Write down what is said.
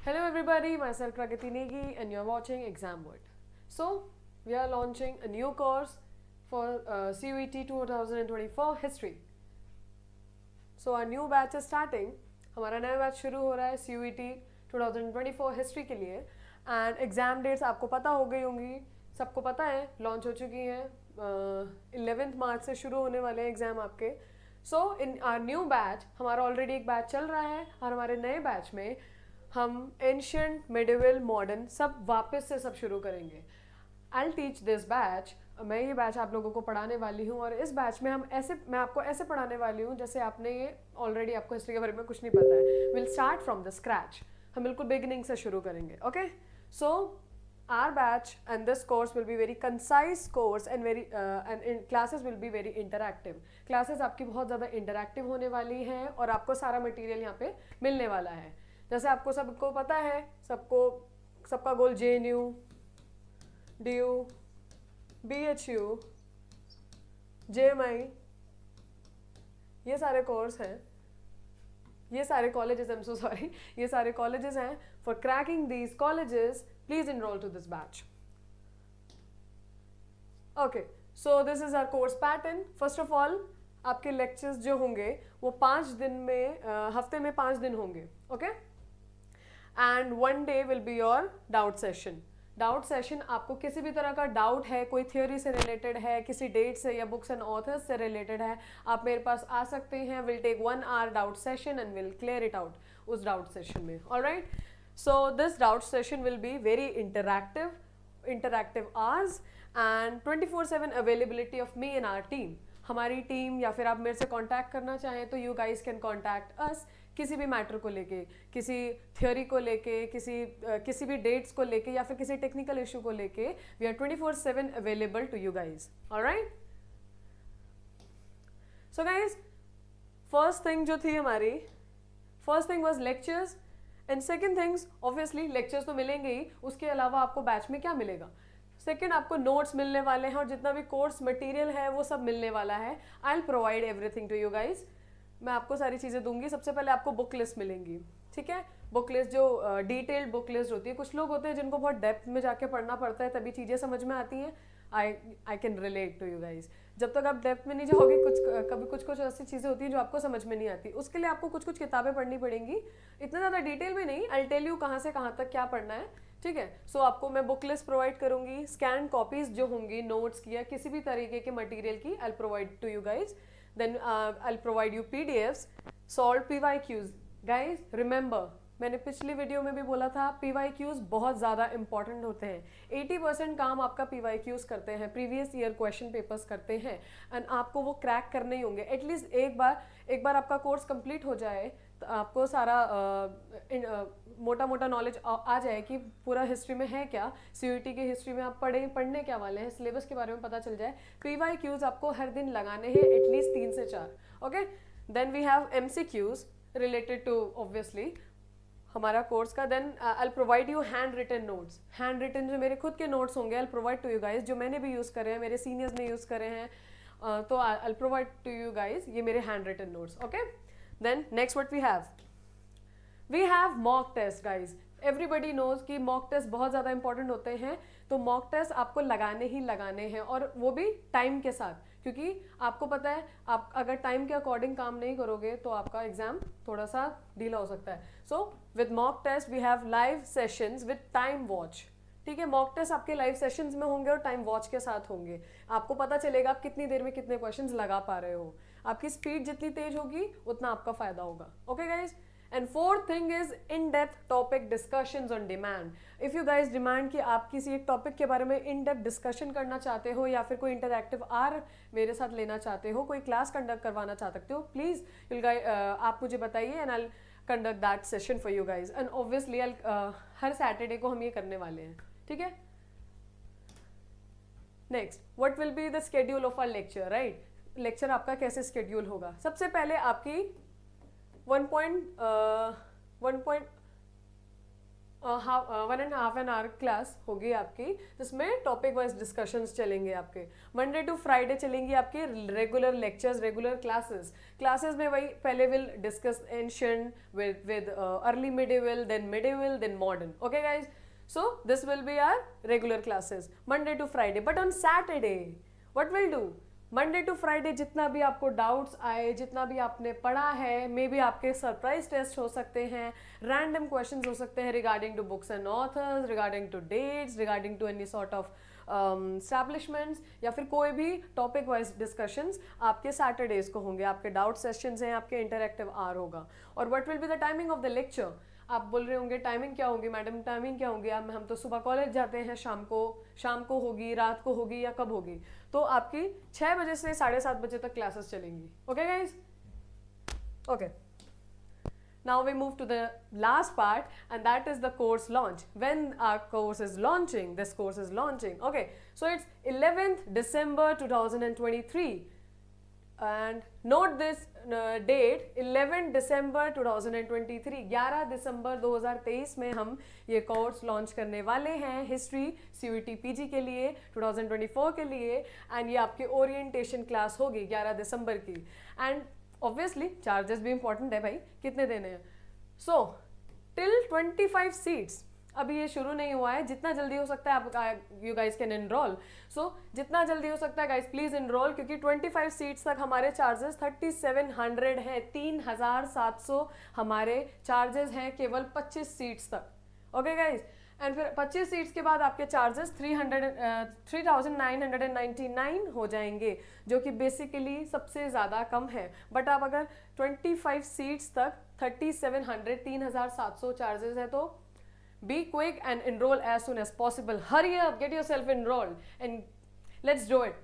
Hello everybody, myself Pragati Negi and you're watching Exam World. So, we are launching a new course for CUET 2024 History. So, our new batch is starting. हमारा नया batch शुरू हो रहा है CUET 2024 history के लिए and exam dates आपको पता हो गई होंगी, सबको पता है, लॉन्च हो चुकी हैं. 11 मार्च से शुरू होने वाले हैं एग्ज़ाम आपके. सो इन आर न्यू बैच, हमारा ऑलरेडी एक बैच चल रहा है और हमारे नए बैच में हम एंशियंट, मिडिवल, मॉडर्न सब वापस से सब शुरू करेंगे. I will teach this batch. मैं ये बैच आप लोगों को पढ़ाने वाली हूँ और इस बैच में मैं आपको ऐसे पढ़ाने वाली हूँ जैसे आपने ये ऑलरेडी आपको हिस्ट्री के बारे में कुछ नहीं पता है. Will start from the scratch. हम बिल्कुल बिगिनिंग से शुरू करेंगे. Okay, so our batch and this course will be very concise course and classes will be very interactive. classes आपकी बहुत ज़्यादा interactive होने वाली हैं और आपको सारा मटेरियल यहाँ पे मिलने वाला है. जैसे आपको सबको पता है, सबका गोल JNU, DU, BHU, JMI, ये सारे कोर्स हैं, ये सारे colleges, I am so sorry, ये सारे कॉलेजेस हैं. For cracking these colleges please enroll to this batch. Okay, so this is our course pattern. First of all आपके लेक्चर्स जो होंगे वो 5 दिन में, हफ्ते में 5 दिन होंगे. Okay, and 1 day will be your doubt session. Doubt session, आपको किसी भी तरह का डाउट है, कोई थ्योरी से रिलेटेड है, किसी डेट से या बुक्स एंड ऑथर्स से रिलेटेड है, आप मेरे पास आ सकते हैं. Will take 1 hour doubt session and will clear it out उस डाउट सेशन में. Alright, so this doubt session will be very interactive hours and 24/7 availability of me and our team. हमारी टीम, या फिर आप मेरे से कांटेक्ट करना चाहें तो you guys can contact us किसी भी मैटर को लेके, किसी थ्योरी को लेके, किसी भी डेट्स को लेके या फिर किसी टेक्निकल इशू को लेके. We are 24/7 available to you guys. Alright, so guys first thing जो थी हमारी, first thing was lectures and second things, obviously lectures तो मिलेंगे ही, उसके अलावा आपको बैच में क्या मिलेगा. सेकेंड, आपको नोट्स मिलने वाले हैं और जितना भी कोर्स मटेरियल है वो सब मिलने वाला है. I will provide everything to you guys. मैं आपको सारी चीज़ें दूंगी. सबसे पहले आपको बुक लिस्ट मिलेंगी, ठीक है. बुक लिस्ट जो डिटेल्ड बुक लिस्ट होती है. कुछ लोग होते हैं जिनको बहुत डेप्थ में जाके पढ़ना पड़ता है तभी चीज़ें समझ में आती हैं. I can relate to you guys. जब तक आप डेप्थ में नहीं जाओगे, कभी कुछ ऐसी चीज़ें होती हैं जो आपको समझ में नहीं आती. उसके लिए आपको कुछ किताबें पढ़नी पड़ेंगी. इतना ज़्यादा डिटेल में नहीं, आई टेल यू कहाँ से कहाँ तक क्या पढ़ना है, ठीक है. सो आपको मैं बुक लिस्ट प्रोवाइड करूंगी. स्कैन कॉपीज जो होंगी नोट्स की या किसी भी तरीके के मटेरियल की, I provide to you guys. Then I'll provide you PDFs, solved PYQs. Guys, remember, मैंने पिछली वीडियो में भी बोला था PYQs बहुत ज़्यादा इंपॉर्टेंट होते हैं. 80% काम आपका PYQs करते हैं, प्रीवियस ईयर क्वेश्चन पेपर्स करते हैं एंड आपको वो क्रैक करने ही होंगे. एटलीस्ट एक बार आपका कोर्स कंप्लीट हो जाए तो आपको सारा मोटा मोटा नॉलेज आ जाए कि पूरा हिस्ट्री में है क्या, CUET की हिस्ट्री में आप पढ़ने क्या वाले हैं, सिलेबस के बारे में पता चल जाए. PYQs आपको हर दिन लगाने हैं, एटलीस्ट 3 से 4. Okay, then we have MCQs related to obviously हमारा कोर्स का. Then I provide you hand written notes. Handwritten जो मेरे खुद के नोट्स होंगे I provide to you guys, जो मैंने भी यूज़ करे हैं, मेरे सीनियर्स ने यूज़ करे हैं, तो I provide to you guys ये मेरे hand written notes. Okay, then next what we have mock test. Guys, everybody knows कि मॉक टेस्ट बहुत ज़्यादा इंपॉर्टेंट होते हैं. तो मॉक टेस्ट आपको लगाने ही लगाने हैं और वो भी टाइम के साथ, क्योंकि आपको पता है आप अगर टाइम के अकॉर्डिंग काम नहीं करोगे तो आपका एग्जाम थोड़ा सा ढीला हो सकता है. So with mock test we have live sessions with time watch, ठीक है. मॉक टेस्ट आपके लाइव सेशंस में होंगे और टाइम वॉच के साथ होंगे. आपको पता चलेगा आप कितनी देर में कितने क्वेश्चंस लगा पा रहे हो. आपकी स्पीड जितनी तेज होगी उतना आपका फायदा होगा. Okay guys, and fourth thing is in depth topic discussions on demand. If you guys demand कि आप किसी एक टॉपिक के बारे में इन डेप्थ डिस्कशन करना चाहते हो या फिर कोई इंटरैक्टिव आर मेरे साथ लेना चाहते हो, कोई क्लास कंडक्ट करवाना चाहते हो, प्लीज़ आप मुझे बताइए and I conduct that session for you guys. And obviously हर सैटरडे को हम ये करने वाले हैं, ठीक है. Next, what will be the schedule of our lecture. Right, lecture आपका कैसे स्केड्यूल होगा. सबसे पहले आपकी 1.5 आवर क्लास होगी आपकी, जिसमें टॉपिक वाइज डिस्कशंस चलेंगे आपके. मंडे टू फ्राइडे चलेंगी आपके रेगुलर लेक्चर्स, रेगुलर क्लासेस में वही पहले will discuss ancient with early medieval, then modern. Okay guys, so this will be our regular classes Monday to Friday. But on Saturday what we'll do, Monday to Friday जितना भी आपको doubts आए, जितना भी आपने पढ़ा है, मे बी आपके सरप्राइज टेस्ट हो सकते हैं, रैंडम क्वेश्चंस हो सकते हैं regarding to books and authors, regarding to dates, regarding to any sort of establishments, या फिर कोई भी टॉपिक वाइज डिस्कशंस आपके सैटरडेज को होंगे. आपके डाउट सेशंस हैं, आपके इंटरैक्टिव आवर होगा. और what will be the timing of the lecture. आप बोल रहे होंगे टाइमिंग क्या होगी मैडम, टाइमिंग क्या होगी. हम तो सुबह कॉलेज जाते हैं, शाम को होगी, रात को होगी, या कब होगी. तो आपकी 6 बजे से 7:30 बजे तक क्लासेस चलेंगी. Okay guys, okay. Now we move to the last part, and that is the course launch. When our course is launching, this course is launching. Okay, so it's 11th December 2023, and note this date, 11 December 2023. 11 दिसंबर 2023 में हम ये course launch करने वाले हैं history CUET PG के लिए 2024 के लिए. एंड ये आपकी ओरिएंटेशन क्लास होगी 11 दिसंबर की. एंड ऑब्वियसली चार्जेस भी इंपॉर्टेंट है भाई, कितने देने हैं. सो टिल 25 सीट्स, अभी ये शुरू नहीं हुआ है. जितना जल्दी हो सकता है आप यू गाइज कैन एनरोल. सो जितना जल्दी हो सकता है गाइज प्लीज एनरोल, क्योंकि 25 सीट्स तक हमारे चार्जेस 3700 हैं. 3700 हमारे चार्जेस हैं केवल 25 सीट्स तक. ओके गाइज, एंड फिर 25 सीट्स के बाद आपके चार्जेस 3999 हो जाएंगे, जो कि बेसिकली सबसे ज़्यादा कम है. बट आप अगर 25 सीट्स तक 3700 चार्जेस है, तो be quick and enroll as soon as possible. Hurry up, get yourself enrolled, and let's do it.